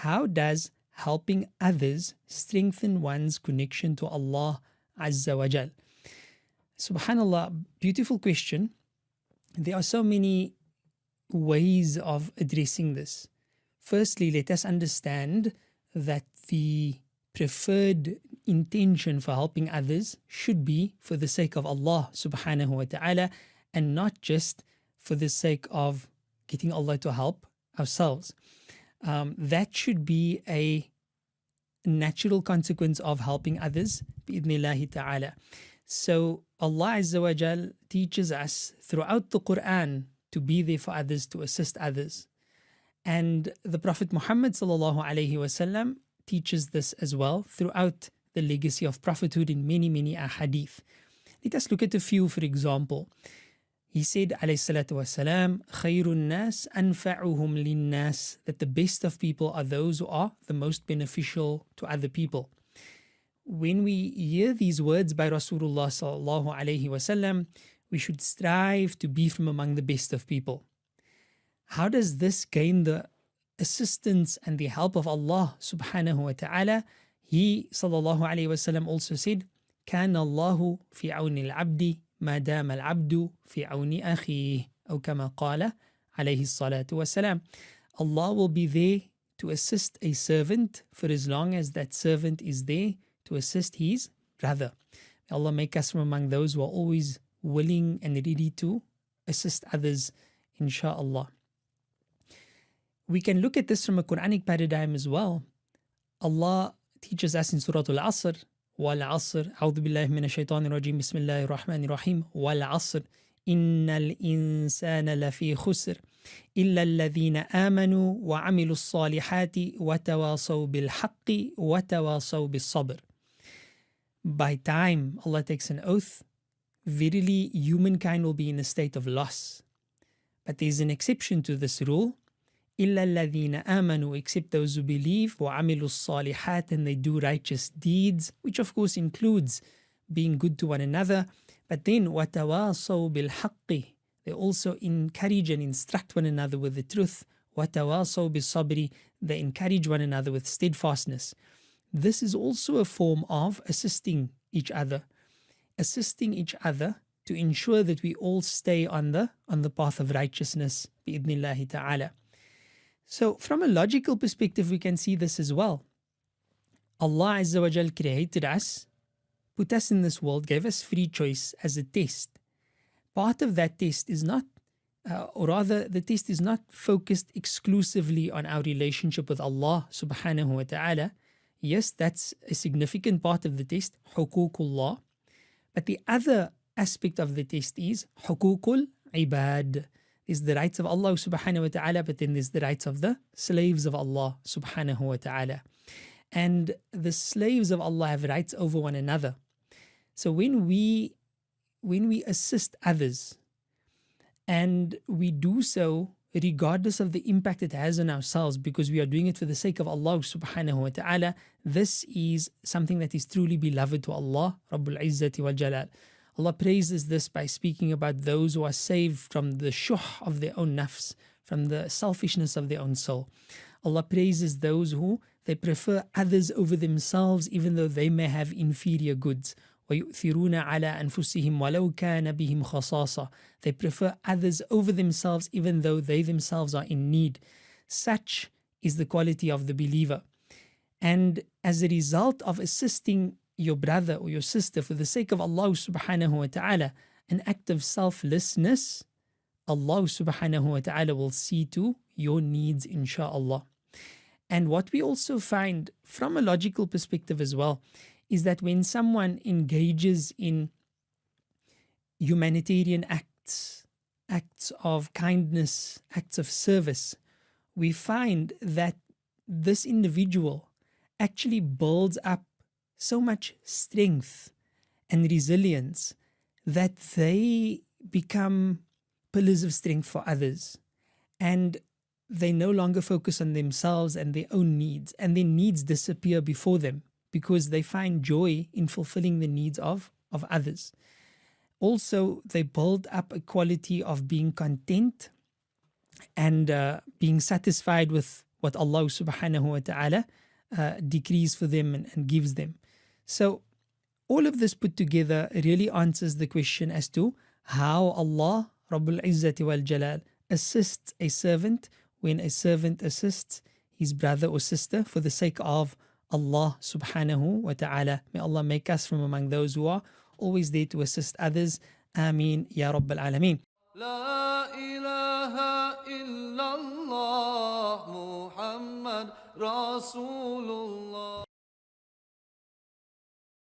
how does helping others strengthen one's connection to Allah Azza wa Jal? Subhanallah, beautiful question. There are so many ways of addressing this. Firstly, let us understand that the preferred intention for helping others should be for the sake of Allah subhanahu wa ta'ala, and not just for the sake of getting Allah to help ourselves. That should be a natural consequence of helping others, bi'idhnillahi ta'ala. So Allah Azza wa Jal teaches us throughout the Quran to be there for others, to assist others. And the Prophet Muhammad sallallahu alayhi wasallam teaches this as well throughout the legacy of prophethood in many, many ahadith. Let us look at a few, for example. He said, alayhi salatu wasalam, khayrun nas anfa'uhum linnas, that the best of people are those who are the most beneficial to other people. When we hear these words by Rasulullah sallallahu alayhi wasallam, we should strive to be from among the best of people. How does this gain the assistance and the help of Allah subhanahu wa ta'ala? He sallallahu alayhi wasallam also said, كان الله في عون العبد ما دام العبد في عون أخيه أو كما قال عليه الصلاة والسلام. Allah will be there to assist a servant for as long as that servant is there to assist his brother. May Allah make us from among those who are always willing and ready to assist others, insha'Allah. We can look at this from a Quranic paradigm as well. Allah teaches us in Surah Al-Asr, وَالْعَصْرِ أعوذ بالله من الشيطان الرجيم بسم الله الرحمن الرحيم وَالْعَصْرِ إِنَّ الْإِنسَانَ لَفِي خُسْرٍ إِلَّا الَّذِينَ آمَنُوا وَعَمِلُوا الصَّالِحَاتِ وَتَوَاصَوْا بِالْحَقِّ وَتَوَاصَوْا بِالصَّبْرِ. By time, Allah takes an oath, verily humankind will be in a state of loss. But there is an exception to this rule. إِلَّا الَّذِينَ آمَنُوا, except those who believe, وَعَمِلُوا الصَّالِحَاتِ, and they do righteous deeds, which of course includes being good to one another. But then وَتَوَاصَوْا بِالْحَقِّ, they also encourage and instruct one another with the truth. وَتَوَاصَوْا بِالصَّبْرِ, they encourage one another with steadfastness. This is also a form of assisting each other to ensure that we all stay on the path of righteousness, bi'idhnillahi ta'ala. So from a logical perspective, we can see this as well. Allah Azza wa Jal created us, put us in this world, gave us free choice as a test. Part of that test is not, the test is not focused exclusively on our relationship with Allah subhanahu wa ta'ala. Yes, that's a significant part of the test, huququllah. But the other aspect of the test is huququl ibad. There's the rights of Allah subhanahu wa ta'ala, but then there's the rights of the slaves of Allah subhanahu wa ta'ala. And the slaves of Allah have rights over one another. So when we assist others, and we do so regardless of the impact it has on ourselves, because we are doing it for the sake of Allah subhanahu wa ta'ala, this is something that is truly beloved to Allah Rabbul Izzati wal Jalal. Allah praises this by speaking about those who are saved from the shuh of their own nafs, from the selfishness of their own soul. Allah praises those who they prefer others over themselves even though they may have inferior goods. وَيُؤْثِرُونَ عَلَىٰ أَنفُسِهِمْ وَلَوْ كَانَ بِهِمْ خَصَاصَةٌ. They prefer others over themselves even though they themselves are in need. Such is the quality of the believer. And as a result of assisting your brother or your sister for the sake of Allah subhanahu wa ta'ala, an act of selflessness, Allah subhanahu wa ta'ala will see to your needs, insha'Allah. And what we also find from a logical perspective as well is that when someone engages in humanitarian acts of kindness, acts of service, we find that this individual actually builds up so much strength and resilience that they become pillars of strength for others, and they no longer focus on themselves and their own needs, and their needs disappear before them because they find joy in fulfilling the needs of others. Also, they build up a quality of being content and being satisfied with what Allah subhanahu wa ta'ala decrees for them and gives them. So all of this put together really answers the question as to how Allah Rabbul Izzati wal Jalal assists a servant when a servant assists his brother or sister for the sake of Allah subhanahu wa ta'ala. May Allah make us from among those who are always there to assist others. Ameen Ya Rabbal Alameen. لا إله إلا الله محمد رسول